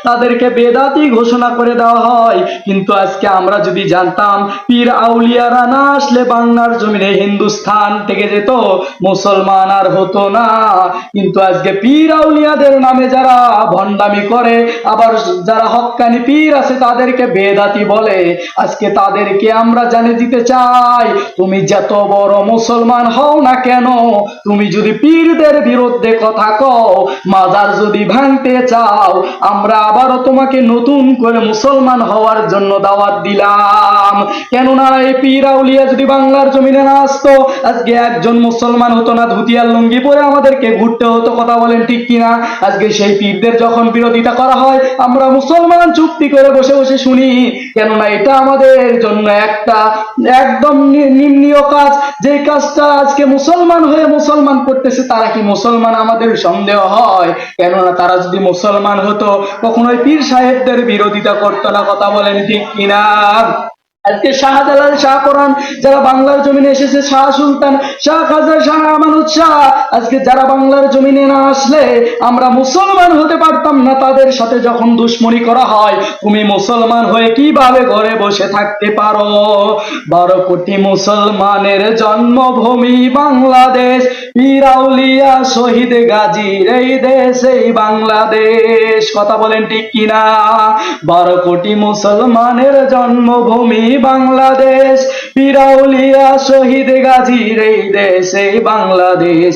তাদেরকে বেদাতি ঘোষণা করে দেওয়া হয়। কিন্তু আজকে আমরা যদি জানতাম পীর আউলিয়ারা না আসলে বাংলার জমিনে হিন্দুস্তান থেকে যেত, মুসলমান আর হতো না। কিন্তু আজকে পীর আউলিয়াদের নামে যারা ভণ্ডামি করে, আবার যারা হক্কানি পীর আছে তাদেরকে বেদাতি বলে, আজকে তাদেরকে আমরা জানিয়ে দিতে চাই, তুমি যত বড় মুসলমান হও না কেন, তুমি যদি পীরদের বিরুদ্ধে কথা কও, মাজার যদি ভাঙতে চাও, আমরা আবারও তোমাকে নতুন করে মুসলমান হওয়ার জন্য দাওয়াত দিলাম। কেননা এই পীর আউলিয়া যদি বাংলার জমিনে না আসতো, আজকে একজন মুসলমান হতো না, ধুতিয়ার লুঙ্গি পরে আমাদেরকে ঘুরতে হতো। কথা বলেন ঠিক কিনা? আজকে সেই পীরদের যখন বিরোধিতা করা হয়, আমরা মুসলমান চুক্তি করে বসে বসে শুনি। কেননা এটা আমাদের জন্য একটা একদম নিম্নীয় কাজ, যে কাজটা আজকে মুসলমান হয়ে মুসলমান করতেছে, তারা কি মুসলমান? আমাদের সন্দেহ হয়। কেননা তারা যদি মুসলমান হতো কখনোই পীর সাহেবদের বিরোধিতা করতো না। কথা বলেন ঠিক কিনা? আজকে শাহজালাল, শাহ কোরআন যারা বাংলার জমিনে এসেছে, শাহ সুলতান, শাহ খাজা, শাহ আমানত শাহ, আজকে যারা বাংলার জমিনে না আসলে আমরা মুসলমান হতে পারতাম না। তাদের সাথে যখন দুশ্মনী করা হয়, তুমি মুসলমান হয়ে কিভাবে ঘরে বসে থাকতে পারো? 12 কোটি মুসলমানের জন্মভূমি বাংলাদেশ, পীর আউলিয়া শহীদ গাজীর এই দেশ, এই বাংলাদেশ। কথা বলেন ঠিক কিনা? 12 কোটি মুসলমানের জন্মভূমি বাংলাদেশ, পীর আউলিয়া শহীদ গাজীর এই দেশ, এই বাংলাদেশ।